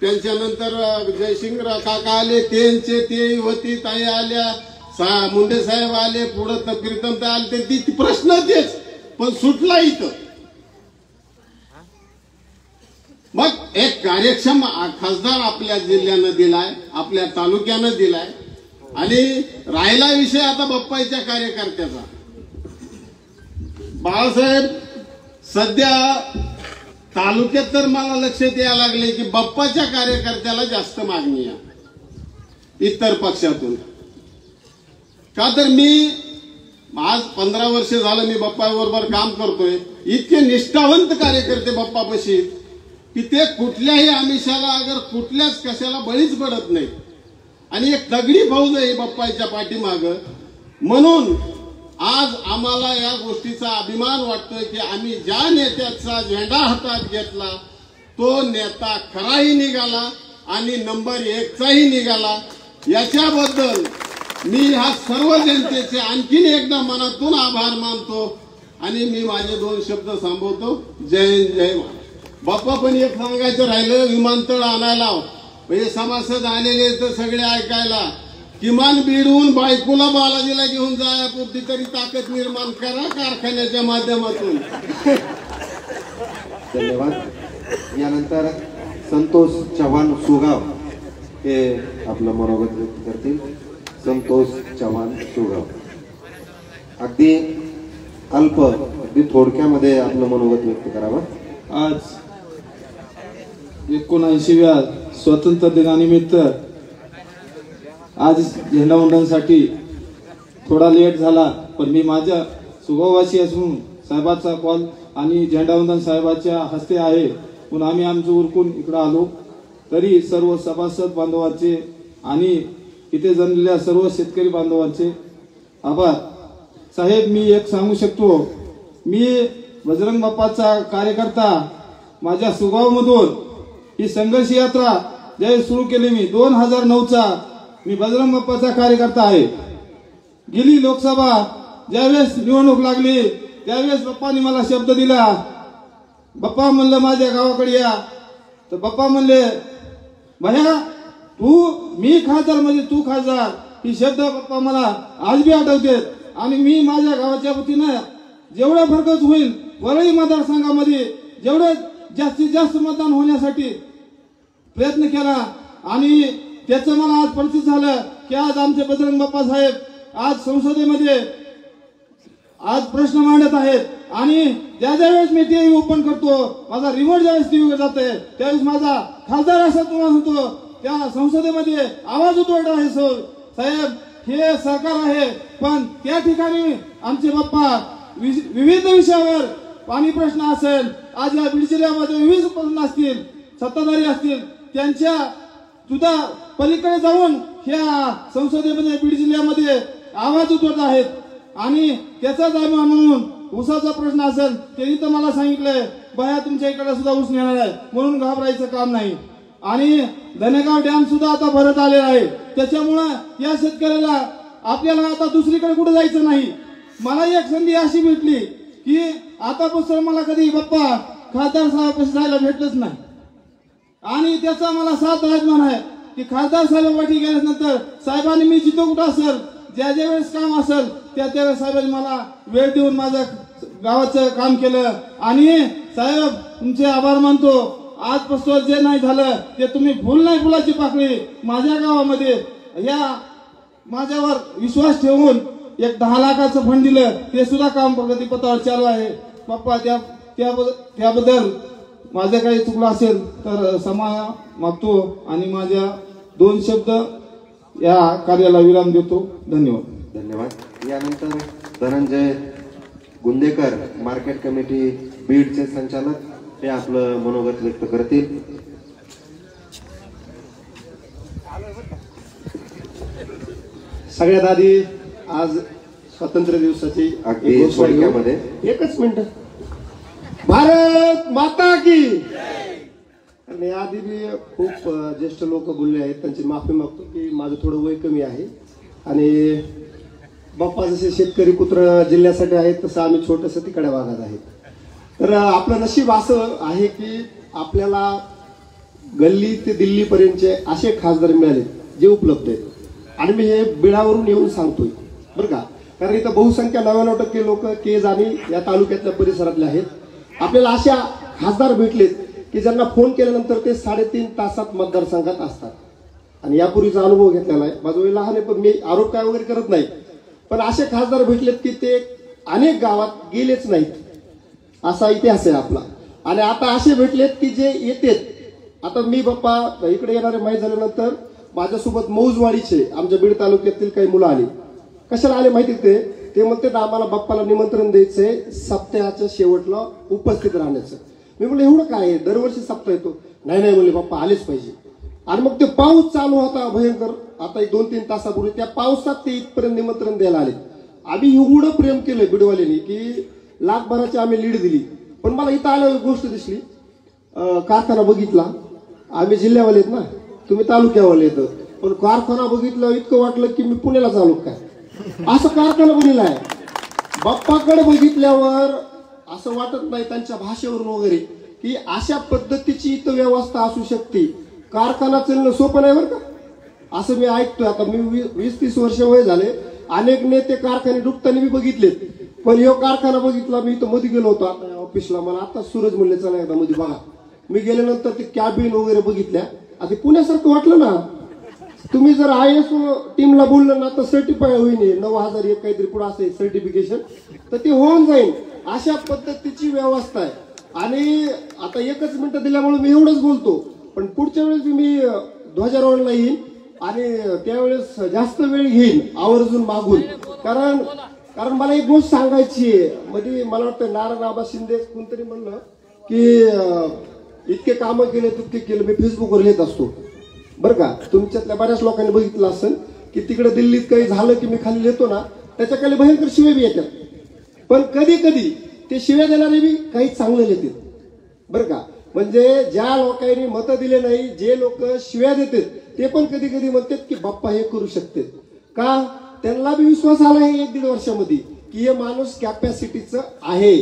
त्यांच्यानंतर जयसिंगराव काका आले, ते होती, ताई आल्या, मुंडे साहेब आले, पुढे प्रीतम आले, ते प्रश्न तेच, पण सुटला इथं. मग एक कार्यक्षम खासदार आपल्या जिल्ह्यानं दिलाय, आपल्या तालुक्यानं दिलाय. आणि राहिला विषय आता बाप्पाच्या कार्यकर्त्याचा. बाळासाहेब, सध्या तालुक्यात तर मला लक्षात यायला लागले की बाप्पाच्या कार्यकर्त्याला जास्त मागणी आहे इतर पक्षातून. का तर मी आज 15 वर्ष झालं मी बाप्पा बरोबर काम करतोय. इतके निष्ठावंत कार्यकर्ते बाप्पापाशी की ते कुठल्याही आमिषाला अगर कुठल्याच कशाला बळीच पडत नाही. आणि एक तगडी फौज आहे बाप्पाच्या पाठीमाग. म्हणून आज आम्हाला या गोष्टीचा अभिमान वाटतोय की आम्ही ज्या नेत्याचा झेंडा हातात घेतला तो नेता खराही निघाला आणि नंबर 1चाही निघाला. याच्याबद्दल मी ह्या सर्व जनतेचे आणखीन एकदा मनातून आभार मानतो आणि मी माझे 2 शब्द थांबवतो. जय हिंद, जय महाराष्ट्र. बाप्पा, पण एक सांगायचं राहिलं, विमानतळ आणायला म्हणजे सभासद आलेले तर सगळे ऐकायला, किमान बीडहून बायकोला बालाजीला घेऊन जाण्यापुरती तरी ताकद निर्माण करा कारखान्याच्या माध्यमातून. धन्यवाद. यानंतर संतोष चव्हाण सुगाव हे आपलं मनोगत व्यक्त करतील. संतोष चव्हाण सुगाव. अगदी अगदी थोडक्यामध्ये आपलं मनोगत व्यक्त करावं. आज 79व्या स्वातंत्र्य दिनानिमित्त आज झेंडावंदनासाठी थोडा लेट झाला, पण मी माझ्या सुगाववासी असून साहेबाचा कॉल आणि झेंडावंदन साहेबाच्या हस्ते आहे म्हणून आम्ही आमचं उरकून इकडे आलो. तरी सर्व सभासद बांधवांचे आणि इथे जमलेल्या सर्व शेतकरी बांधवांचे आभार. साहेब, मी एक सांगू शकतो, मी बजरंग बाप्पाचा कार्यकर्ता. माझ्या सुगावमधून ही संघर्ष यात्रा ज्यावेळेस सुरू केली मी 2009चा मी बजरंग बाप्पाचा कार्यकर्ता आहे. गेली लोकसभा ज्यावेळेस निवडणूक लागली त्यावेळेस बाप्पांनी मला शब्द दिला. बाप्पा म्हणलं माझ्या गावाकडे या, तर बाप्पा म्हणले भया मी खासदार म्हणजे तू खासदार. ही शब्द बाप्पा मला आज बी आठवते. आणि मी माझ्या गावाच्या वतीनं जेवढा फरकच होईल वरळी मतदारसंघामध्ये जेवढं जास्तीत जास्त मतदान होण्यासाठी प्रयत्न केला आणि त्याचं मला आज परिचित झालं की आज आमचे बजरंग बाप्पा साहेब आज संसदेमध्ये आज प्रश्न मांडत आहेत. आणि ज्या वेळेस मी टीव्ही ओपन करतो, माझा रिमोट ज्यावेळेस टीव्हीवर जाते त्यावेळेस माझा खासदार असा तुम्हाला होतो त्या संसदेमध्ये आवाज उठवत आहे. साहेब, हे सरकार आहे पण त्या ठिकाणी आमचे बाप्पा विविध विषयावर पाणी प्रश्न असेल, आज या बीड जिल्ह्यामध्ये विविध प्रश्न असतील, सत्ताधारी असतील, त्यांच्या सुद्धा पलीकडे जाऊन ह्या संसदेमध्ये बीड जिल्ह्यामध्ये आवाज उठवत आहेत. आणि त्याचाच अभिमान म्हणून ऊसाचा प्रश्न असेल, त्यांनी तर मला सांगितलंय बाया तुमच्या इकडे सुद्धा ऊस नेणार आहे, म्हणून घाबरायचं काम नाही. आणि धनेगाव डॅम सुद्धा आता भरत आलेला आहे. त्याच्यामुळं या शेतकऱ्याला आपल्याला आता दुसरीकडे कुठे जायचं नाही. मला एक संधी अशी भेटली की आतापासून मला कधी बाप्पा खासदार साहेब जायला भेटलंच नाही. आणि त्याचा मला साथ अभिमान आहे की खासदार साहेबांपाठी गेल्यानंतर साहेबांनी मी जिथं कुठं असेल, ज्या ज्या वेळेस काम असेल त्या त्यावेळेस साहेबांनी मला वेळ देऊन माझं गावाचं काम केलं. आणि साहेब तुमचे आभार मानतो. आजपासून जे नाही झालं ते तुम्ही फुल नाही फुलाची पाकळी माझ्या गावामध्ये या माझ्यावर विश्वास ठेवून एक 10 लाखाचं फंड दिलं, ते सुद्धा काम प्रगतीपथावर चालू आहे. बाप्पा त्याबद्दल माझं काही चुकलं असेल तर क्षमा मागतो आणि माझ्या 2 शब्द या कार्याला विराम देतो. धन्यवाद. धन्यवाद. यानंतर धनंजय गुंदेकर, मार्केट कमिटी बीडचे संचालक, हे आपलं मनोगत व्यक्त करतील. सगळ्यात आधी आज स्वातंत्र्य दिवसाची अगदी थोडक्यामध्ये एकच मिनिट. भारत माता की. आणि आधी मी खूप ज्येष्ठ लोक बोलले आहेत, त्यांची माफी मागतो की माझं थोडं वय कमी आहे. आणि बाप्पा जसे शेतकरी पुत्र जिल्ह्यासाठी आहेत तसं आम्ही छोटंसं तिकडे भागात आहेत. तर आपलं नशीब असं आहे की आपल्याला गल्ली ते दिल्लीपर्यंतचे असे खासदार मिळाले जे उपलब्ध आहेत. आणि मी हे बिळावरून येऊन सांगतोय बरं का, कारण इथं बहुसंख्या 99% लोक केज आणि या तालुक्यातल्या परिसरातले आहेत. आपल्याला अशा खासदार भेटलेत की ज्यांना फोन केल्यानंतर ते 3.5 तासात मतदारसंघात असतात. आणि यापूर्वीचा अनुभव घेतलेला आहे. माझं वय लहान आहे पण मी आरोप काय वगैरे करत नाही. पण असे खासदार भेटलेत की ते अनेक गावात गेलेच नाहीत, असा इतिहास आहे आपला. आणि आता असे भेटलेत की जे येतेत. आता मी बाप्पा इकडे येणारे माहीत झाल्यानंतर माझ्यासोबत मौजवाडीचे आमच्या बीड तालुक्यातील काही मुलं आली. कशाला आले माहिती ते म्हणते आम्हाला बाप्पाला निमंत्रण द्यायचंय सप्ताहाच्या शेवटला उपस्थित राहण्याचं. मी म्हणलं एवढं काय आहे, दरवर्षी सप्ताह येतो. नाही म्हणले बाप्पा आलेच पाहिजे. आणि मग ते पाऊस चालू होता भयंकर, आता 2-3 तासापूर्वी त्या पावसात ते इथपर्यंत निमंत्रण द्यायला आले. आम्ही एवढं प्रेम केलं बीडवाल्यांनी की लाखभराची आम्ही लीड दिली. पण मला इथं आल्यावर गोष्ट दिसली, कारखाना बघितला. आम्ही जिल्ह्यावाले आहेत ना, तुम्ही तालुक्यावाले येतं, पण कारखाना बघितलं इतकं वाटलं की मी पुण्याला चालू काय, असं कारखाना बनलेला आहे. बाप्पाकडे बघितल्यावर असं वाटत नाही त्यांच्या भाषेवरून वगैरे की अशा पद्धतीची इथं व्यवस्था असू शकते. कारखाना चालणं सोपं नाही बरं का, असं मी ऐकतोय. आता मी 20-30 वर्ष वय झाले, अनेक नेते कारखाने डुबताना मी बघितलेत. पण ह्यो कारखाना बघितला. मी इथं मध्ये गेलो होतो आता ऑफिसला, मला आता सूरज म्हणले चला एकदा मध्ये बघा. मी गेल्यानंतर ते कॅबिन वगैरे बघितल्या. आता पुण्यासारखं वाटलं ना. तुम्ही जर IAS टीमला बोललं ना तर सर्टिफाय होईल 9,001 काहीतरी पुढे असेल सर्टिफिकेशन, तर ते होऊन जाईल. अशा पद्धतीची व्यवस्था आहे. आणि आता 1च मिनिटं दिल्यामुळे मी एवढंच बोलतो. पण पुढच्या वेळेस मी ध्वजारोहणला येईन आणि त्यावेळेस जास्त वेळ घेईन आवर्जून मागून. कारण मला एक गोष्ट सांगायची आहे. मध्ये मला वाटतं नारायण आबा शिंदे कोणतरी म्हणलं की इतके कामं केले तितके केलं. मी फेसबुकवर लिहित असतो बरं का. तुमच्यातल्या बऱ्याच लोकांनी बघितलं असेल की तिकडे दिल्लीत काही झालं की मी खाली लिहितो ना, त्याच्या खाली भयंकर शिव्या बी येतात. पण कधी कधी ते शिव्या देणारे बी काही चांगले लिहितात बरं का. म्हणजे ज्या लोकांनी मतं दिले नाही, जे लोक शिव्या देतात ते पण कधी कधी म्हणतात की बाप्पा हे करू शकते. का त्यांना बी विश्वास आला आहे 1-1.5 वर्षामध्ये की हे माणूस कॅपॅसिटीचं आहे.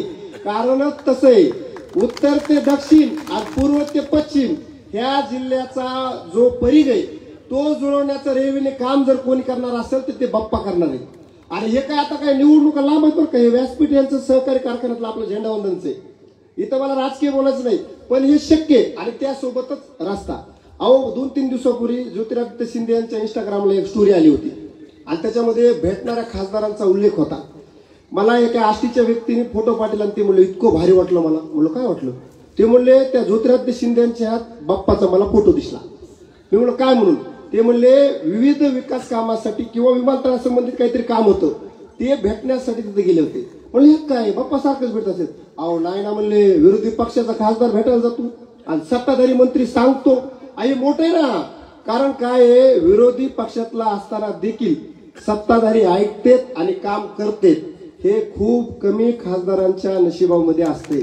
कारणच तसं आहे. उत्तर ते दक्षिण आणि पूर्व ते पश्चिम ह्या जिल्ह्याचा जो परिघ आहे तो जुळवण्याचं रेल्वेने काम जर कोणी करणार असेल तर ते बाप्पा करणार आहे. आणि हे काय आता काय निवडणुका लांब आहेत बरं का. हे व्यासपीठ यांचं सहकारी कारखान्यातलं आपलं झेंडावंदनचं आहे. इथं मला राजकीय बोलायचं नाही, पण हे शक्य आहे. आणि त्यासोबतच रस्ता. 2-3 दिवसापूर्वी ज्योतिरादित्य शिंदे यांच्या इंस्टाग्रामला एक स्टोरी आली होती आणि त्याच्यामध्ये भेटणाऱ्या खासदारांचा उल्लेख होता. मला एका आष्टीच्या व्यक्तीने फोटो पाठवला आणि ते म्हणलं इतकं भारी वाटलं. मला म्हणलं काय वाटलं. ते म्हणले त्या ज्योतिरादित्य शिंदे यांच्या हात बाप्पाचा मला फोटो दिसला. मी म्हणलं काय म्हणून. ते म्हणले विविध विकास कामासाठी किंवा विमानतळासंबंधित काहीतरी काम होतं ते भेटण्यासाठी तिथे गेले होते. म्हणले हे काय बाप्पा सारखंच भेटत असेल. अहो नाही ना म्हणले, विरोधी पक्षाचा खासदार भेटायला जातो आणि सत्ताधारी मंत्री सांगतो आई मोठे ना. कारण काय आहे, विरोधी पक्षातला असताना देखील सत्ताधारी ऐकतेत आणि काम करतेत. हे खूप कमी खासदारांच्या नशिबामध्ये असते.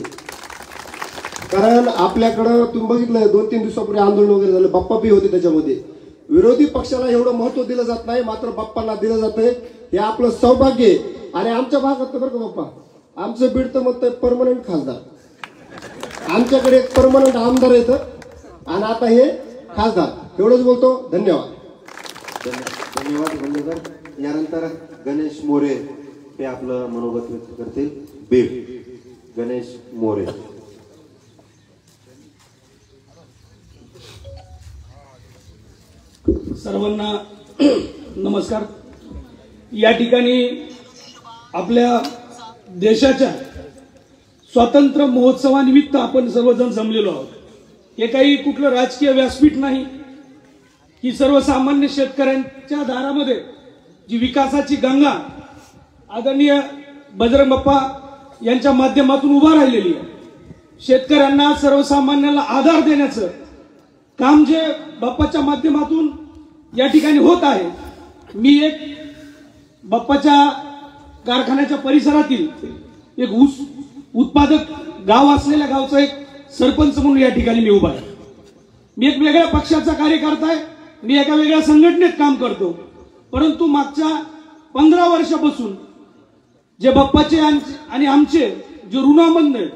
कारण आपल्याकडं तुम्ही बघितलं 2-3 दिवसापूर्वी आंदोलन वगैरे झालं, बाप्पा बी होते त्याच्यामध्ये. विरोधी पक्षाला एवढं महत्व दिलं जात नाही, मात्र बाप्पांना दिलं जातंय. हे आपलं सौभाग्य आहे. आणि आमच्या भागात बरं का बाप्पा, आमचं बीड तर म्हणतंय परमनंट खासदार. आमच्याकडे एक परमनंट आमदार येतं आणि आता हे खासदार. एवढंच बोलतो. धन्यवाद. धन्यवाद धन्यवाद. यानंतर गणेश मोरे हे आपलं मनोगत व्यक्त करतील. बीड गणेश मोरे. सर्वांना नमस्कार. या ठिकाणी आपल्या देशाच्या स्वातंत्र्य महोत्सवानिमित्त आपण सर्वजण जमलेलो आहोत. हे काही कुठलं राजकीय व्यासपीठ नाही की सर्वसामान्य शेतकऱ्यांच्या दारामध्ये जी विकासाची गंगा आदरणीय बजरंग बाप्पा यांच्या माध्यमातून उभा राहिलेली आहे. शेतकऱ्यांना सर्वसामान्यांना आधार देण्याचं काम जे बाप्पाच्या माध्यमातून या ठिकाणी होत आहे. मी एक बाप्पाच्या कारखान्याच्या परिसरातील एक ऊस उत्पादक गाव असलेल्या गावचा एक सरपंच म्हणून या ठिकाणी मी उभा आहे. मी एक वेगळ्या पक्षाचा कार्यकर्ता आहे. मी एका वेगळ्या संघटनेत काम करतो. परंतु मागच्या 15 वर्षापासून जे बाप्पाचे आणि आमचे जे ऋणाबंध आहेत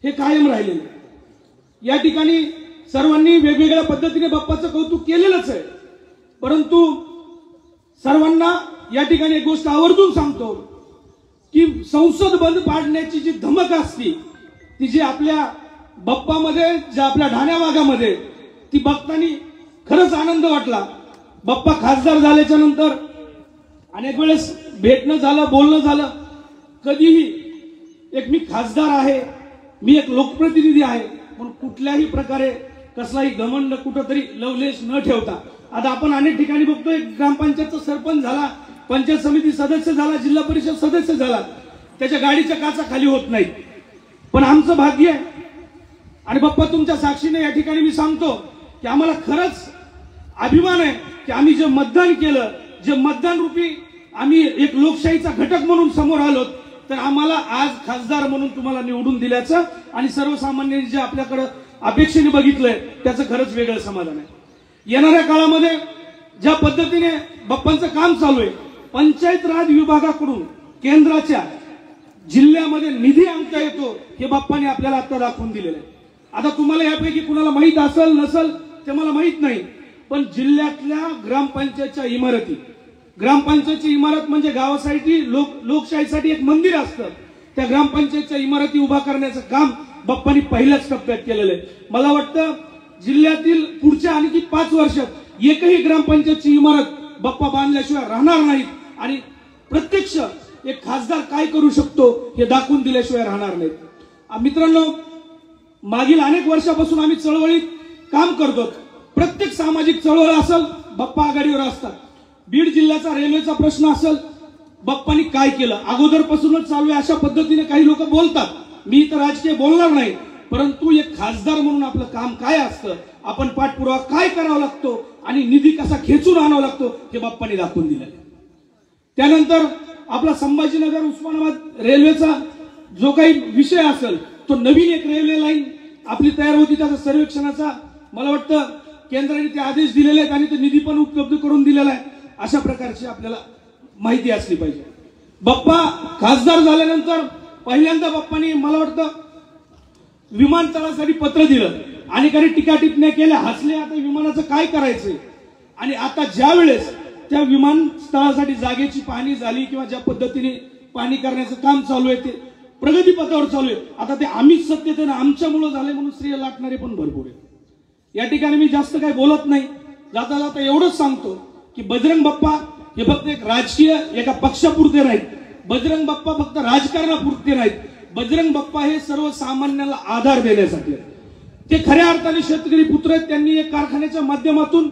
हे कायम राहिलेले. या ठिकाणी सर्वांनी वेगवेगळ्या पद्धतीने बाप्पाचं कौतुक केलेलंच आहे. परंतु सर्वांना या ठिकाणी एक गोष्ट आवर्जून सांगतो की संसद बंद पाडण्याची जी धमक असती ती जी आपल्या बाप्पामध्ये, ज्या आपल्या ढाण्या वाघामध्ये, ती बघताना खरंच आनंद वाटला. बाप्पा खासदार झाल्याच्या नंतर अनेक वेळेस भेटणं झालं, बोलणं झालं. कधीही एक मी खासदार आहे, मी एक लोकप्रतिनिधी आहे म्हणून कुठल्याही प्रकारे कसलाही घमंड कुठंतरी लवलेश न ठेवता. आता आपण अनेक ठिकाणी बघतोय ग्रामपंचायतचा सरपंच झाला, पंचायत समिती सदस्य झाला, जिल्हा परिषद सदस्य झाला, त्याच्या गाडीच्या काचा खाली होत नाहीत. पण आमचं भाग्य आहे आणि बाप्पा तुमच्या साक्षीने या ठिकाणी मी सांगतो की आम्हाला खरंच अभिमान आहे की आम्ही जे मतदान केलं, जे मतदान रूपी आम्ही एक लोकशाहीचा घटक म्हणून समोर आलो, तर आम्हाला आज खासदार म्हणून तुम्हाला निवडून दिल्याचं आणि सर्वसामान्यांनी जे आपल्याकडे अपेक्षेने बघितलंय त्याचं खरंच वेगळं समाधान आहे. येणाऱ्या काळामध्ये ज्या पद्धतीने बाप्पांचं काम चालू आहे, पंचायत राज विभागाकडून केंद्राच्या जिल्ह्यामध्ये निधी आणता येतो हे बाप्पाने आपल्याला आता दाखवून दिलेलं आहे. आता तुम्हाला यापैकी कुणाला माहित असेल नसेल ते मला माहित नाही, पण जिल्ह्यातल्या ग्रामपंचायतच्या इमारती, ग्रामपंचायतची इमारत म्हणजे गावासाठी लोकशाहीसाठी एक मंदिर असतं, त्या ग्रामपंचायतच्या इमारती उभा करण्याचं काम बाप्पांनी पहिल्याच टप्प्यात केलेलं आहे. मला वाटतं जिल्ह्यातील पुढच्या आणखी 5 वर्षात एकही ग्रामपंचायतची इमारत बाप्पा बांधल्याशिवाय राहणार नाहीत आणि प्रत्यक्ष एक खासदार काय करू शकतो हे दाखवून दिल्याशिवाय राहणार नाहीत. मित्रांनो, मागील अनेक वर्षापासून आम्ही चळवळीत काम करतो. प्रत्येक सामाजिक चळवळ असेल बाप्पा आघाडीवर असतात. बीड जिल्ह्याचा रेल्वेचा प्रश्न असेल, बाप्पांनी काय केलं अगोदरपासूनच चालू आहे अशा पद्धतीने काही लोक बोलतात. मी तर राजकीय बोलणार नाही, परंतु एक खासदार म्हणून आपलं काम काय असतं, आपण पाठपुरावा काय करावा लागतो आणि निधी कसा खेचून आणावा लागतो हे बाप्पांनी दाखवून दिलं. त्यानंतर आपला संभाजीनगर उस्मानाबाद रेल्वेचा जो काही विषय असेल, तो नवीन एक रेल्वे लाईन आपली तयार होती, त्याचा सर्वेक्षणाचा मला वाटतं केंद्राने ते आदेश दिलेले आहेत आणि ते निधी पण उपलब्ध करून दिलेला आहे. अशा प्रकारची आपल्याला माहिती असली पाहिजे. बाप्पा खासदार झाल्यानंतर पहिल्यांदा बाप्पांनी मला वाटतं विमानतळासाठी पत्र दिलं. अनेकांनी टीका टिप्पण्या केल्या, हसले, आता विमानाचं काय करायचंय. आणि आता ज्या वेळेस त्या विमानतळासाठी जागेची पाहणी झाली किंवा ज्या पद्धतीने पाहणी करण्याचं काम चालू आहे ते प्रगतीपथावर चालू आहे. आता ते आम्हीच सत्तेत आहे ना, आमच्यामुळे झाले म्हणून श्रेय लाटणारे पण भरपूर आहे. या ठिकाणी मी जास्त काही बोलत नाही. जाता जाता एवढंच सांगतो की बजरंग बाप्पा हे फक्त एक राजकीय एका पक्षापुरते नाहीत. बजरंग बाप्पा फक्त राजकारणापुरते नाहीत. बजरंग बाप्पा हे सर्वसामान्याला आधार देण्यासाठी ते खऱ्या अर्थाने शेतकरी पुत्र आहेत. त्यांनी एक कारखान्याच्या माध्यमातून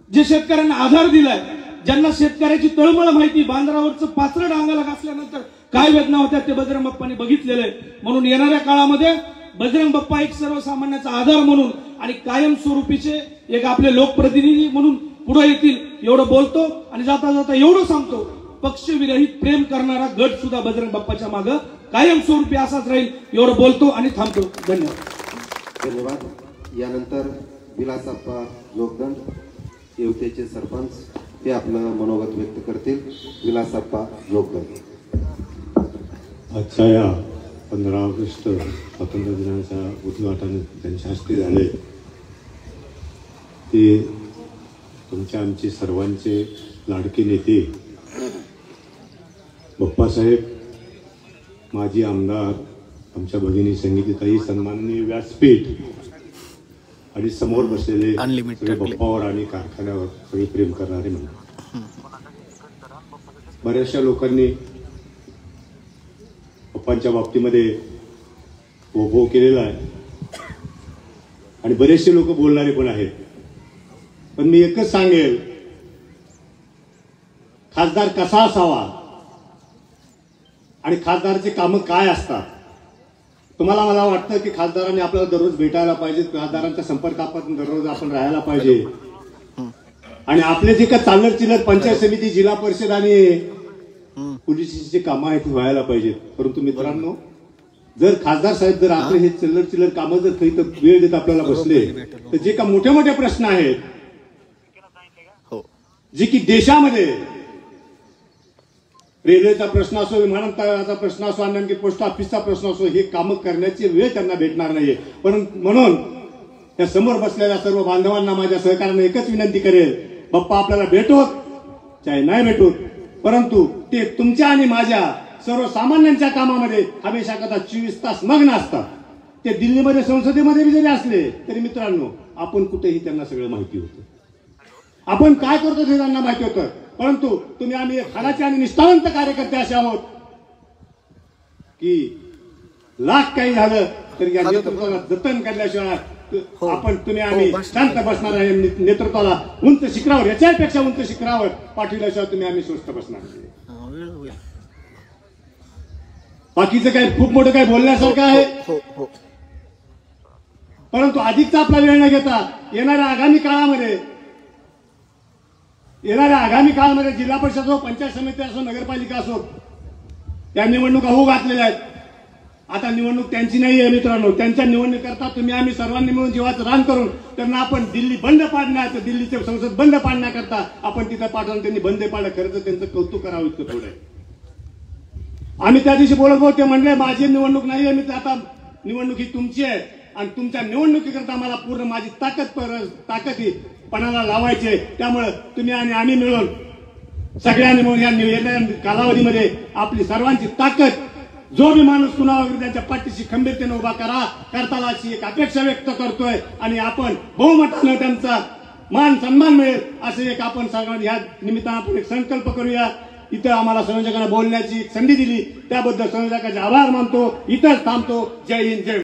जे शेतकऱ्यांना आधार दिलाय ज्यांना शेतकऱ्याची तळमळ माहिती, बांधारावरचं पाचरं डांगाला घासल्यानंतर काय वेदना होत्या ते बजरंग बाप्पांनी बघितलेलं आहे. म्हणून येणाऱ्या काळामध्ये बजरंग बाप्पा एक सर्वसामान्याचा आधार म्हणून आणि कायमस्वरूपीचे एक आपले लोकप्रतिनिधी म्हणून पुढे येतील एवढं बोलतो. आणि जाता जाता एवढं सांगतो, पक्षविरहित प्रेम करणारा गट सुद्धा बजरंग बाप्पाच्या मागे कायमस्वरूपी असाच राहील एवढं बोलतो आणि थांबतो. धन्यवाद. धन्यवाद. यानंतर विलासप्पा जोगदंड येवतेचे सरपंच ते आपलं मनोगत व्यक्त करतील. विलासप्पा जोगदंड. आजच्या या 15 ऑगस्ट स्वातंत्र्य दिनाच्या उद्घाटन त्यांच्या हस्ते झाले. ते तुमच्या आमचे सर्वांचे लाडके नेते बाप्पासाहेब, माजी आमदार, आमच्या भगिनी संगीताई, सन्माननीय व्यासपीठ आणि समोर बसलेले सगळे बाप्पावर आणि कारखान्यावर सगळे प्रेम करणारे म्हणून बऱ्याचशा लोकांनी बाप्पांच्या बाबतीमध्ये हो केलेला आहे आणि बरेचसे लोक बोलणारे पण आहेत. पण मी एकच सांगेल, खासदार कसा असावा आणि खासदाराचे कामं काय असतात. तुम्हाला मला वाटतं की खासदारांनी आपल्याला दररोज भेटायला पाहिजे, खासदारांच्या संपर्कात दररोज आपण राहायला पाहिजे. आणि आपले जे काय चालत चिलत पंचायत समिती, जिल्हा परिषद आणि पोलिसची कामं आहेत व्हायला पाहिजेत. परंतु मित्रांनो, जर खासदार साहेब जर आपले हे चिल्लर कामं जर इथं वेळ देत आपल्याला बसले, तर जे का मोठे मोठे प्रश्न आहेत जे की देशामध्ये रेल्वेचा प्रश्न असो, विमानतळाचा प्रश्न असो, आणखी पोस्ट ऑफिसचा प्रश्न असो, हे कामं करण्याची वेळ त्यांना भेटणार नाहीये. म्हणून त्या समोर बसलेल्या सर्व बांधवांना माझ्या सहकार्याने एकच विनंती करेल, बाप्पा आपल्याला भेटोत चाहे नाही भेटोत, परंतु ते तुमच्या आणि माझ्या सर्वसामान्यांच्या कामामध्ये हमेशा कदा 24 तास मग्न असतात. ते दिल्लीमध्ये संसदेमध्ये जरी असले तरी मित्रांनो, आपण कुठेही त्यांना सगळं माहिती होतं, आपण काय करतो हे त्यांना माहिती होतं. परंतु तुम्ही आम्ही खराचे आणि निष्ठावंत कार्यकर्ते असे आहोत की लाख काही झालं तर या नेतृत्वाला जतन करण्याशिवाय आपण तुम्ही आम्ही शांत बसणार आहे. नेतृत्वाला उंच शिखरावर, याच्यापेक्षा उंच शिखरावर पाठविल्याशिवाय तुम्ही आम्ही स्वस्थ बसणार नाही. बाकीचं काय खूप मोठं काय बोलण्यासारखं आहे, परंतु अधिकचा आपला वेळ न घेता येणाऱ्या आगामी काळामध्ये जिल्हा परिषद असो, पंचायत समिती असो, नगरपालिका असो, त्या निवडणुका होऊ घातलेल्या आहेत. आता निवडणूक त्यांची नाही आहे मित्रांनो, त्यांच्या निवडणुकीकरता तुम्ही आम्ही सर्वांनी मिळून जीवाचं रान करून त्यांना आपण दिल्ली बंद पाडण्याचं, दिल्लीचे संसद बंद पाडण्याकरता आपण तिथं पाठवून त्यांनी बंद पाडलं. खरं तर त्यांचं कौतुक करावं इतकं थोडं. आम्ही त्या दिवशी बोलत होतो, ते म्हणले माझी निवडणूक नाही आहे, मी आता निवडणूक ही तुमची आहे आणि तुमच्या निवडणुकीकरता मला पूर्ण माझी ताकद ही पणाला लावायचे. त्यामुळे तुम्ही आणि आम्ही मिळून सगळ्यांनी मिळून या येणाऱ्या कालावधीमध्ये आपली सर्वांची ताकद, जो भी माणूस कुणावर त्यांच्या पाठीशी खंबीरतेने उभा करताला अशी एक अपेक्षा व्यक्त करतोय. आणि आपण बहुमतानं त्यांचा मान सन्मान मिळेल असं एक आपण सगळ्यांनी या निमित्तानं आपण एक संकल्प करूया. इथं आम्हाला संयोजकांना बोलण्याची संधी दिली त्याबद्दल संयोजकांचे आभार मानतो. इथंच थांबतो. जय हिंद, जय